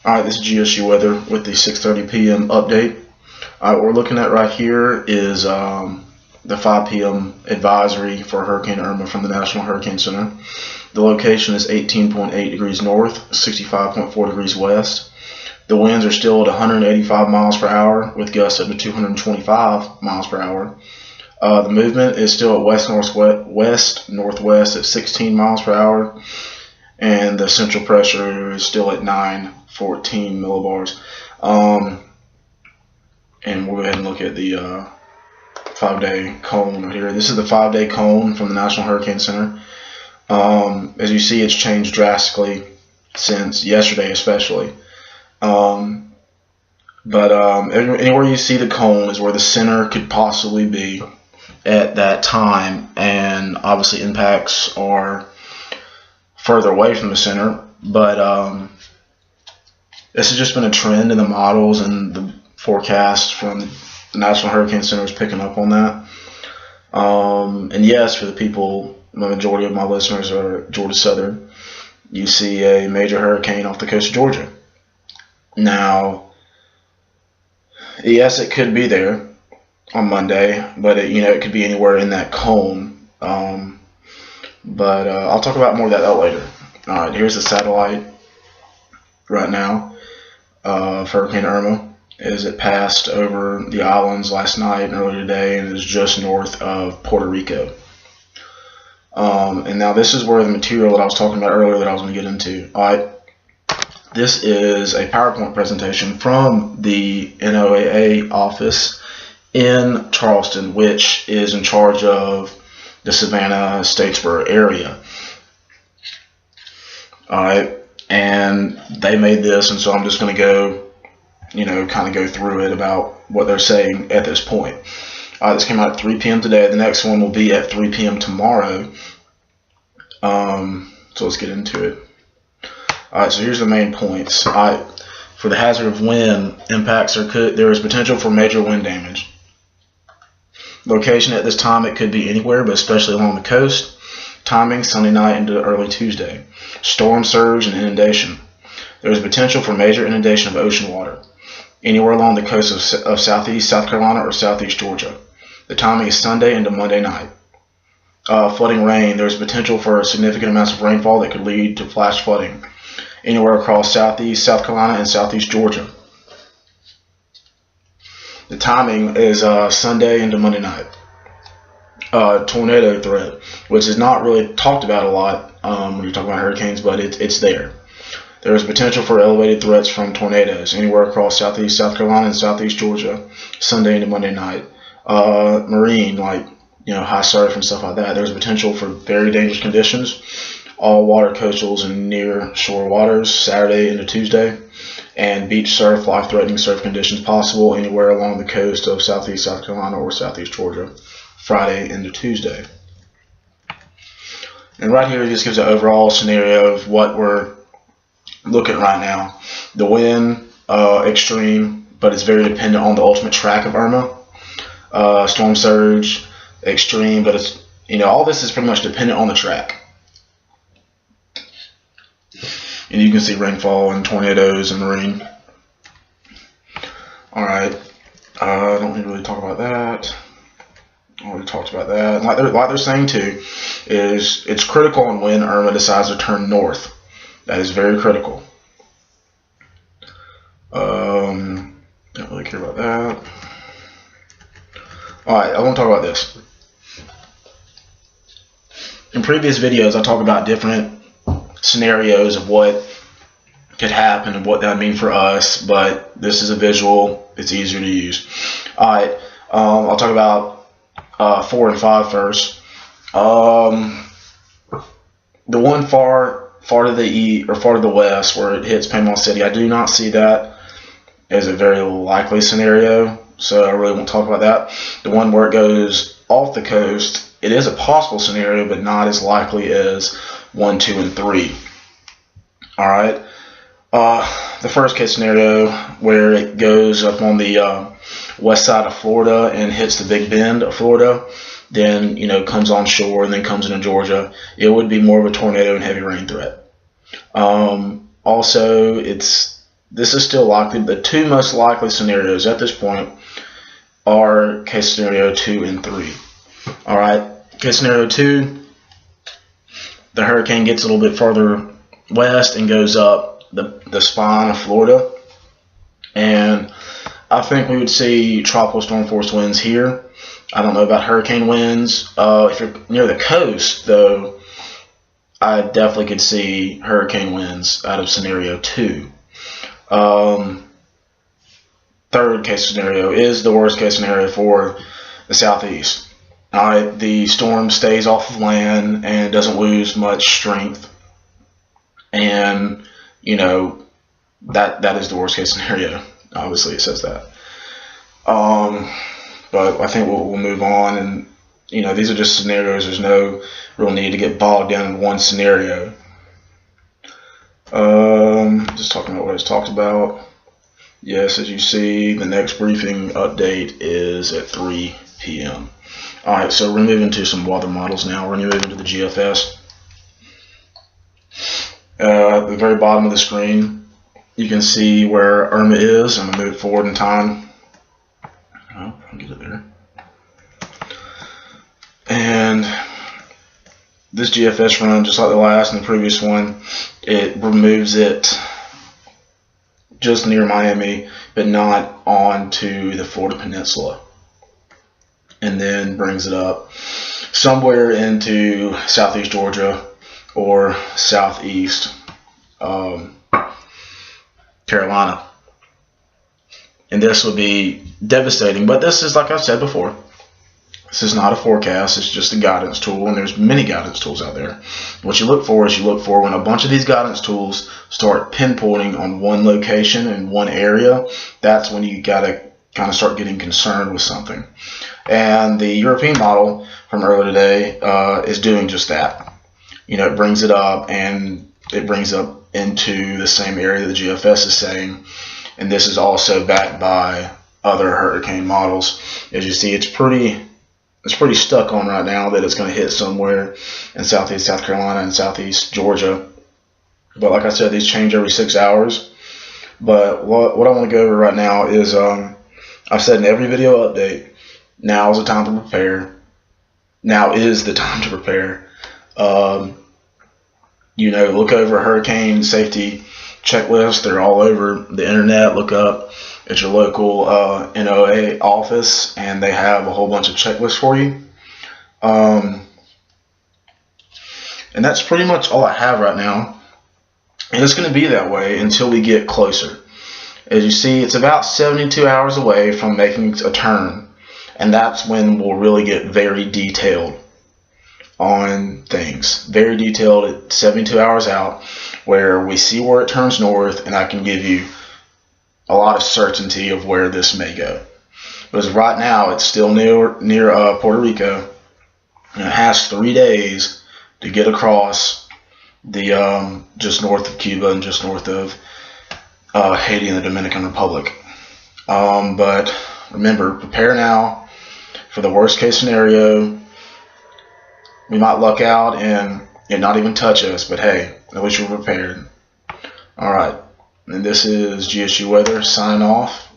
Alright, this is GSU weather with the 6:30 p.m. update. What we're looking at right here is the 5 p.m. advisory for Hurricane Irma from the National Hurricane Center. The location is 18.8 degrees north, 65.4 degrees west. The winds are still at 185 miles per hour with gusts up to 225 miles per hour. The movement is still at west-northwest at 16 miles per hour. And the central pressure is still at 914 millibars. And we'll go ahead and look at the 5-day cone right here. This is the 5-day cone from the National Hurricane Center. As you see, it's changed drastically since yesterday, especially. Anywhere you see the cone is where the center could possibly be at that time, and obviously impacts are further away from the center, but this has just been a trend in the models, and the forecast from the National Hurricane Center is picking up on that. And yes, for the people, the majority of my listeners are Georgia Southern, you see a major hurricane off the coast of Georgia. Now, yes, it could be there on Monday, but it could be anywhere in that cone. I'll talk about more of that later. Alright, here's the satellite right now of Hurricane Irma as it passed over the islands last night and earlier today, and is just north of Puerto Rico. And now this is where the material that I was talking about earlier that I was going to get into. Alright, this is a PowerPoint presentation from the NOAA office in Charleston, which is in charge of the Savannah-Statesboro area. Alright, and they made this, and so I'm just going to go, kind of go through it about what they're saying at this point. This came out at 3 p.m. today. The next one will be at 3 p.m. tomorrow. So let's get into it. Alright, so here's the main points. For the hazard of wind impacts, there is potential for major wind damage. Location at this time, it could be anywhere, but especially along the coast. Timing, Sunday night into early Tuesday. Storm surge and inundation. There is potential for major inundation of ocean water anywhere along the coast of southeast South Carolina or southeast Georgia. The timing is Sunday into Monday night. Flooding rain. There is potential for significant amounts of rainfall that could lead to flash flooding anywhere across southeast South Carolina and southeast Georgia. The timing is Sunday into Monday night. Tornado threat, which is not really talked about a lot when you're talking about hurricanes, but it's there. There is potential for elevated threats from tornadoes anywhere across southeast South Carolina and southeast Georgia, Sunday into Monday night. Marine, like high surf and stuff like that. There's potential for very dangerous conditions. All water coastals and near shore waters, Saturday into Tuesday. And beach surf, life-threatening surf conditions possible anywhere along the coast of southeast South Carolina or southeast Georgia, Friday into Tuesday. And right here, it just gives an overall scenario of what we're looking at right now. The wind, extreme, but it's very dependent on the ultimate track of Irma. Storm surge, extreme, but it's all this is pretty much dependent on the track. And you can see rainfall and tornadoes and marine. Alright, I don't need to really talk about that. I already talked about that. Like they're saying too, is it's critical on when Irma decides to turn north. That is very critical. Don't really care about that. Alright, I want to talk about this. In previous videos, I talked about different scenarios of what could happen and what that would mean for us, but this is a visual, it's easier to use. Alright, I'll talk about 4 and 5 first. The one far to the east or far to the west where it hits Panama City, I do not see that as a very likely scenario, so I really won't talk about that. The one where it goes off the coast, it is a possible scenario, but not as likely as 1, 2, and 3. Alright. The first case scenario where it goes up on the west side of Florida and hits the Big Bend of Florida, then comes on shore and then comes into Georgia, it would be more of a tornado and heavy rain threat. Also, it's this is still likely. The two most likely scenarios at this point are case scenario 2 and 3. All right, case scenario 2, the hurricane gets a little bit further west and goes up the spine of Florida, and I think we would see tropical storm force winds here. I don't know about hurricane winds. If you're near the coast, though, I definitely could see hurricane winds out of scenario 2. Third case scenario is the worst case scenario for the southeast. The storm stays off of land and doesn't lose much strength, and you know that is the worst case scenario. Obviously, it says that. But I think we'll move on, and you know, these are just scenarios. There's no real need to get bogged down in one scenario. Just talking about what I just talked about. Yes, as you see, the next briefing update is at 3 p.m. Alright, so we're going to move into some weather models now. We're going to move into the GFS. At the very bottom of the screen, you can see where Irma is. I'm going to move it forward in time. Oh, I'll get it there. And this GFS run, just like the last and the previous one, it removes it just near Miami, but not onto the Florida Peninsula, and then brings it up somewhere into southeast Georgia or southeast Carolina. And this would be devastating, but this is, like I've said before, this is not a forecast. It's just a guidance tool, and there's many guidance tools out there. What you look for is when a bunch of these guidance tools start pinpointing on one location and one area, that's when you got to kind of start getting concerned with something. And the European model from earlier today is doing just that. You know, it brings it up, and it brings up into the same area that the GFS is saying, and this is also backed by other hurricane models. As you see, it's pretty stuck on right now that it's going to hit somewhere in southeast South Carolina and southeast Georgia. But like I said, these change every 6 hours. But what I want to go over right now is, I've said in every video update, now is the time to prepare. Now is the time to prepare. You know, look over hurricane safety checklists. They're all over the internet. Look up at your local NOAA office, and they have a whole bunch of checklists for you. And that's pretty much all I have right now. And it's going to be that way until we get closer. As you see, it's about 72 hours away from making a turn, and that's when we'll really get very detailed on things. Very detailed at 72 hours out, where we see where it turns north, and I can give you a lot of certainty of where this may go. But as right now, it's still near Puerto Rico, and it has 3 days to get across the just north of Cuba and just north of Haiti and the Dominican Republic. But remember, prepare now for the worst case scenario. We might luck out and not even touch us, but hey, at least we're prepared. All right. And this is GSU Weather signing off.